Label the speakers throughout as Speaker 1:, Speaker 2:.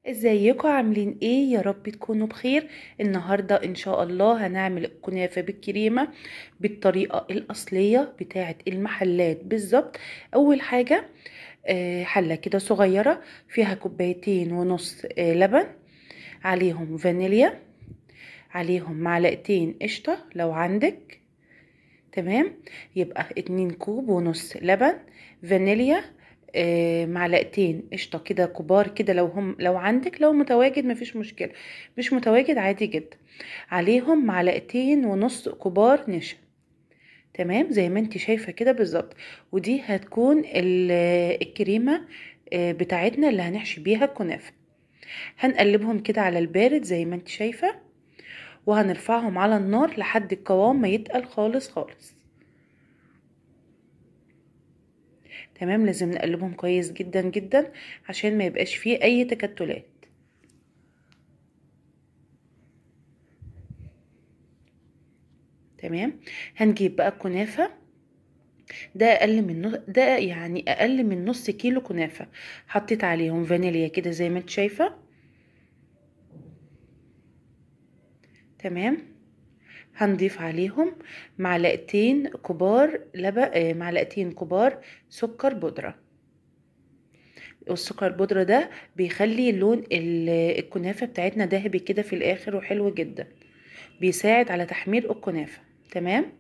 Speaker 1: ازيكم عاملين ايه؟ يا رب تكونوا بخير. النهاردة ان شاء الله هنعمل الكنافة بالكريمة بالطريقة الاصلية بتاعة المحلات بالظبط. اول حاجة حلة كده صغيرة فيها كوبايتين ونص لبن، عليهم فانيليا، عليهم معلقتين قشطة لو عندك. تمام، يبقى 2 كوب ونص لبن، فانيليا، معلقتين قشطة كده كبار كده لو عندك، لو متواجد مفيش مشكلة، مش متواجد عادي جدا. عليهم معلقتين ونص كبار نشا. تمام زي ما انت شايفة كده بالظبط. ودي هتكون الكريمة بتاعتنا اللي هنحشي بيها الكنافة. هنقلبهم كده على البارد زي ما انت شايفة، وهنرفعهم على النار لحد القوام ما يتقل خالص خالص. تمام، لازم نقلبهم كويس جدا جدا عشان ما يبقاش فيه اي تكتلات. تمام، هنجيب بقى الكنافة. ده يعني اقل من نص كيلو كنافة. حطيت عليهم فانيليا كده زي ما انت شايفة. تمام، هنضيف عليهم معلقتين كبار لبن، معلقتين كبار سكر بودرة. والسكر البودرة ده بيخلي لون الكنافة بتاعتنا دهبي كده في الاخر وحلو جدا، بيساعد على تحمير الكنافة. تمام،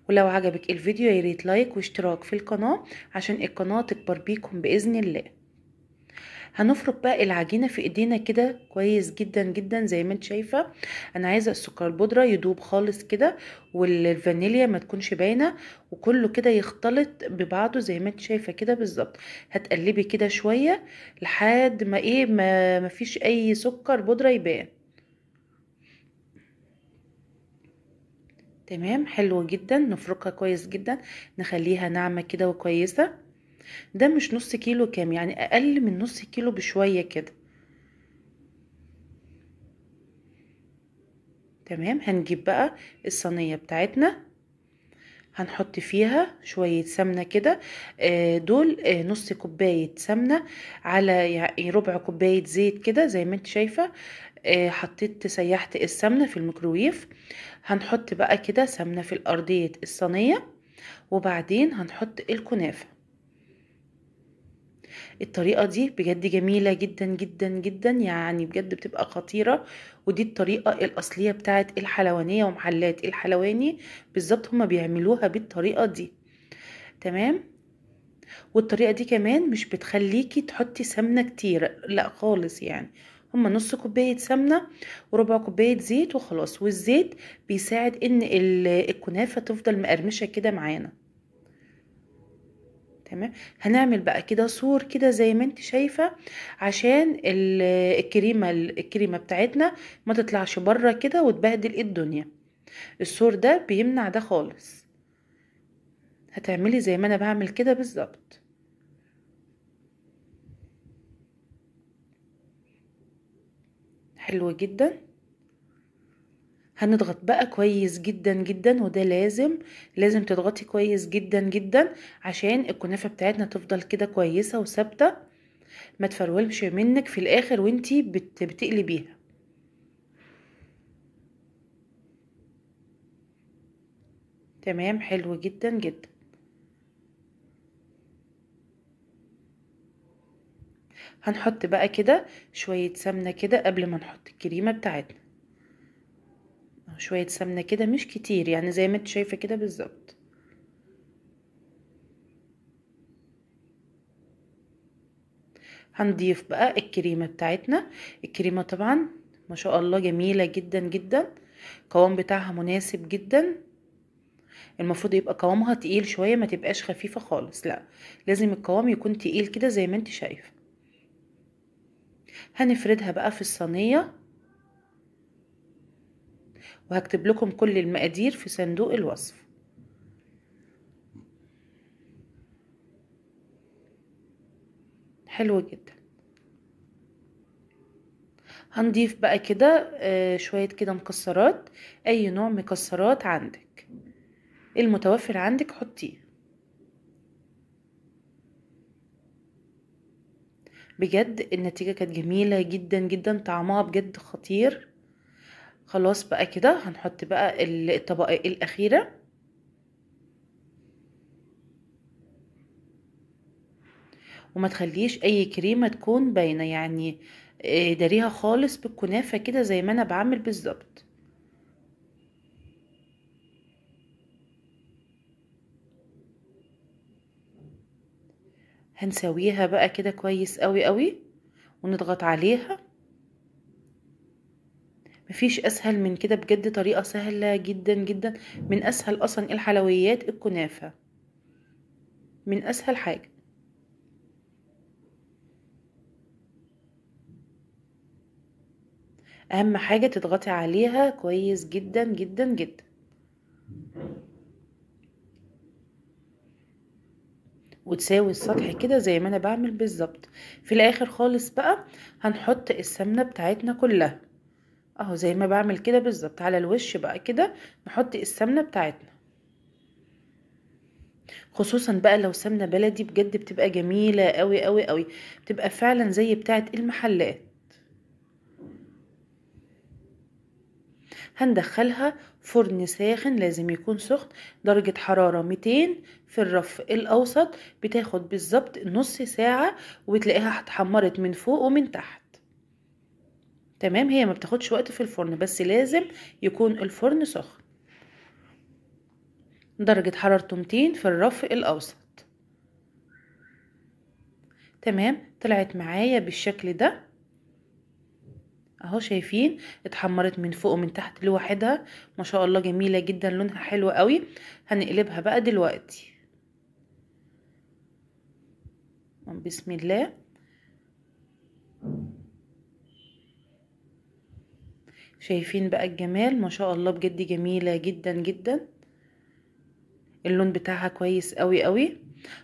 Speaker 1: ولو عجبك الفيديو ياريت لايك واشتراك في القناة عشان القناة تكبر بيكم بإذن الله. هنفرك بقى العجينة في ايدينا كده كويس جدا جدا زي ما انت شايفة. انا عايزة السكر البودرة يدوب خالص كده، والفانيليا ما تكونش باينة، وكله كده يختلط ببعضه زي ما انت شايفة كده بالظبط. هتقلبي كده شوية لحد ما ايه ما فيش اي سكر بودرة يبان. تمام، حلو جدا. نفركها كويس جدا، نخليها ناعمة كده وكويسة. ده مش نص كيلو، كام يعني اقل من نص كيلو بشوية كده. تمام، هنجيب بقى الصينية بتاعتنا، هنحط فيها شوية سمنة كده. دول نص كوباية سمنة على يعني ربع كوباية زيت كده زي ما انت شايفة. سيحت السمنة في الميكروويف. هنحط بقى كده سمنة في الأرضية الصينية، وبعدين هنحط الكنافة. الطريقة دي بجد جميلة جدا جدا جدا، يعني بجد بتبقى خطيرة. ودي الطريقة الأصلية بتاعت الحلوانية ومحلات الحلواني بالظبط، هما بيعملوها بالطريقة دي. تمام، والطريقة دي كمان مش بتخليكي تحطي سمنة كتير، لا خالص يعني. هما نص كوباية سمنة وربع كوباية زيت وخلاص. والزيت بيساعد ان الكنافة تفضل مقرمشة كده معانا. تمام، هنعمل بقى كده صور كده زي ما انت شايفة، عشان الكريمة بتاعتنا ما تطلعش بره كده وتبهدل الدنيا. الصور ده بيمنع ده خالص. هتعملي زي ما انا بعمل كده بالظبط. حلو جدا. هنضغط بقى كويس جدا جدا، وده لازم تضغطي كويس جدا جدا عشان الكنافة بتاعتنا تفضل كده كويسة وثابتة، ما تفرولش منك في الاخر وانتي بتقلبيها. تمام، حلو جدا جدا. هنحط بقى كده شوية سمنة كده قبل ما نحط الكريمة بتاعتنا. شوية سمنة كده مش كتير، يعني زي ما انت شايفة كده بالظبط. هنضيف بقى الكريمة بتاعتنا. الكريمة طبعا ما شاء الله جميلة جدا جدا، القوام بتاعها مناسب جدا. المفروض يبقى قوامها تقيل شوية، ما تبقاش خفيفة خالص، لا، لازم القوام يكون تقيل كده زي ما انت شايفة. هنفردها بقى في الصينية، وهكتب لكم كل المقادير في صندوق الوصف. حلو جدا. هنضيف بقى كده شوية كده مكسرات، اي نوع مكسرات عندك المتوفر عندك حطيه. بجد النتيجة كانت جميلة جدا جدا، طعمها بجد خطير. خلاص بقى كده هنحط بقى الطبقة الأخيرة. وما تخليش اي كريمة تكون باينة، يعني داريها خالص بالكنافة كده زي ما انا بعمل بالظبط. هنسويها بقى كده كويس قوي قوي ونضغط عليها. مفيش اسهل من كده بجد، طريقة سهلة جدا جدا، من اسهل اصلا الحلويات الكنافة، من اسهل حاجة. اهم حاجة تضغطي عليها كويس جدا جدا جدا، وتساوي السطح كده زي ما انا بعمل بالظبط. في الاخر خالص بقى هنحط السمنة بتاعتنا كلها اهو زي ما بعمل كده بالظبط على الوش بقى كده. نحط السمنة بتاعتنا، خصوصا بقى لو سمنة بلدي بجد بتبقى جميلة قوي قوي قوي، بتبقى فعلا زي بتاعة المحلات. هندخلها فرن ساخن، لازم يكون سخن، درجة حرارة 200 في الرف الأوسط. بتاخد بالظبط نص ساعة وبتلاقيها اتحمرت من فوق ومن تحت. تمام، هي ما بتاخدش وقت في الفرن، بس لازم يكون الفرن سخن، درجة حرارته 200 في الرف الأوسط. تمام، طلعت معايا بالشكل ده اهو، شايفين اتحمرت من فوق ومن تحت لوحدها، ما شاء الله جميلة جدا، لونها حلو قوي. هنقلبها بقى دلوقتي، بسم الله. شايفين بقى الجمال، ما شاء الله بجد جميلة جدا جدا، اللون بتاعها كويس قوي قوي.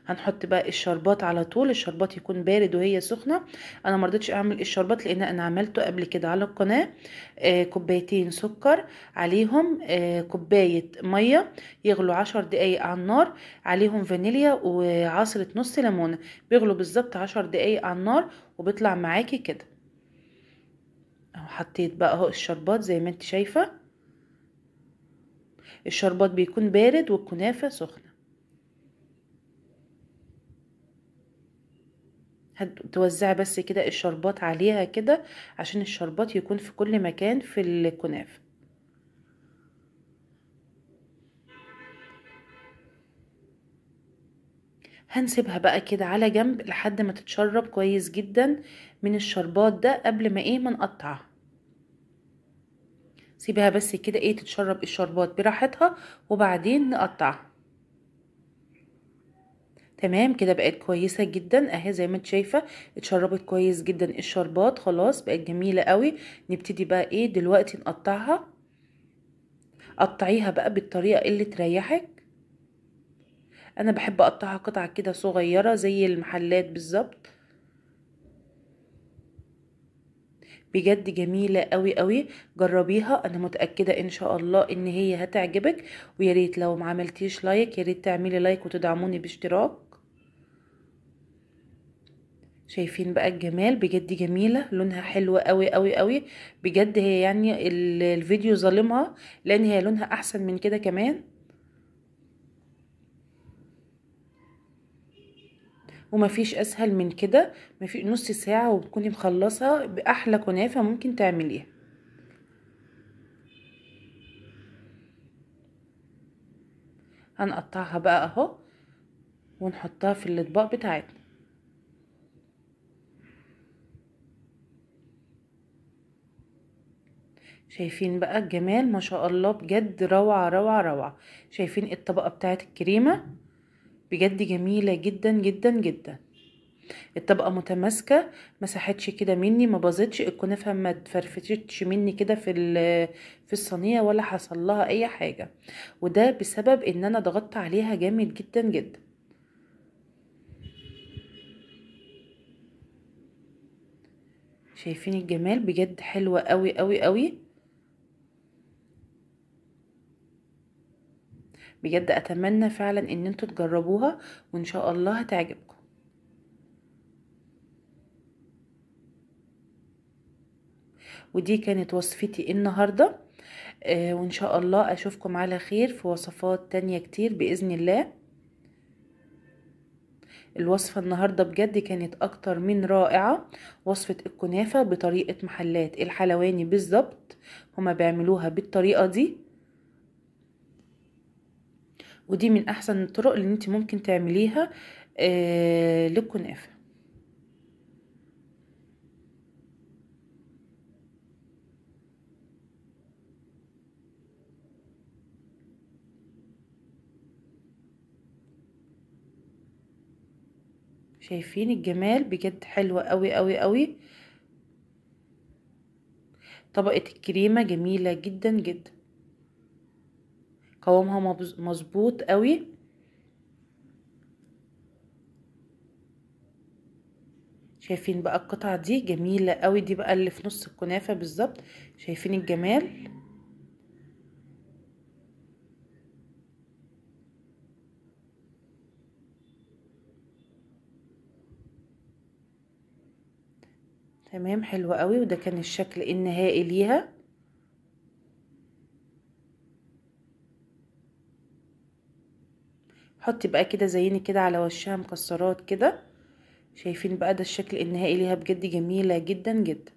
Speaker 1: هنحط بقى الشربات على طول، الشربات يكون بارد وهي سخنة. انا مرضتش اعمل الشربات لان انا عملته قبل كده على القناة. كوبايتين سكر، عليهم كوباية مية يغلوا 10 دقايق على النار، عليهم فانيليا وعصرة نص ليمونة، بيغلوا بالظبط 10 دقايق على النار وبيطلع معاكي كده اهو. حطيت بقى اهو الشربات زي ما انت شايفة، الشربات بيكون بارد والكنافة سخنة. هتوزعي بس كده الشربات عليها كده عشان الشربات يكون في كل مكان في الكنافة. هنسيبها بقى كده على جنب لحد ما تتشرب كويس جدا من الشربات ده قبل ما ما نقطعها. سيبها بس كده تتشرب الشربات براحتها وبعدين نقطعها. تمام كده بقت كويسة جدا اهي زي ما انت شايفة، اتشربت كويس جدا الشربات، خلاص بقت جميلة قوي. نبتدي بقى دلوقتي نقطعها. قطعيها بقى بالطريقة اللي تريحك. انا بحب اقطعها قطع كده صغيرة زي المحلات بالظبط. بجد جميلة قوي قوي، جربيها، انا متأكدة ان شاء الله ان هي هتعجبك. ويا ريت لو ما عملتيش لايك، يا ريت تعملي لايك وتدعموني باشتراك. شايفين بقى الجمال، بجد جميلة، لونها حلو قوي قوي قوي. بجد هي يعني الفيديو ظالمها، لان هي لونها احسن من كده كمان. ومفيش اسهل من كده، مفيش نص ساعة وبتكوني مخلصة باحلى كنافة ممكن تعمليها. هنقطعها بقى اهو ونحطها في الاطباق بتاعتنا. شايفين بقى الجمال، ما شاء الله بجد روعة روعة روعة. شايفين الطبقة بتاعت الكريمة بجد جميلة جدا جدا جدا. الطبقة متماسكة، مسحتش كده مني، ما باظتش الكنافة، ما اتفرفتش مني كده في الصينية، ولا حصل لها اي حاجة. وده بسبب ان انا ضغطت عليها جامد جدا جدا. شايفين الجمال، بجد حلوة قوي قوي قوي. بجد اتمنى فعلا ان انتوا تجربوها وان شاء الله هتعجبكم. ودي كانت وصفتي النهاردة. وإن شاء الله أشوفكم على خير في وصفات تانية كتير بإذن الله. الوصفة النهاردة بجد كانت أكتر من رائعة. وصفة الكنافة بطريقة محلات الحلواني بالظبط، هما بيعملوها بالطريقة دي، ودي من أحسن الطرق اللي انت ممكن تعمليها للكنافة. شايفين الجمال؟ بجد حلوة قوي قوي قوي. طبقة الكريمة جميلة جدا جدا، قوامها مظبوط قوي. شايفين بقى القطعة دي جميلة قوي، دي بقى اللي في نص الكنافة بالظبط. شايفين الجمال؟ تمام، حلوة قوي. وده كان الشكل النهائي ليها. حطي بقى كده زيني كده على وشها مكسرات كده. شايفين بقى؟ ده الشكل النهائي ليها، بجد جميلة جدا جدا.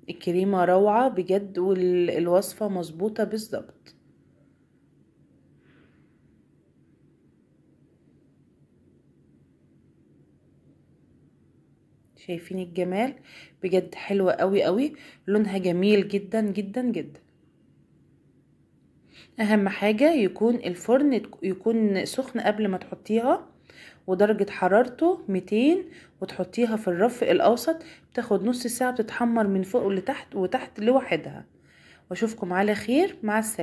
Speaker 1: الكريمة روعة بجد، والوصفة مظبوطة بالظبط. شايفين الجمال؟ بجد حلوة قوي قوي، لونها جميل جدا جدا جدا. اهم حاجة يكون الفرن يكون سخن قبل ما تحطيها، ودرجة حرارته 200، وتحطيها في الرف الاوسط. بتاخد نص ساعة بتتحمر من فوق لتحت وتحت لوحدها. واشوفكم على خير، مع السلامة.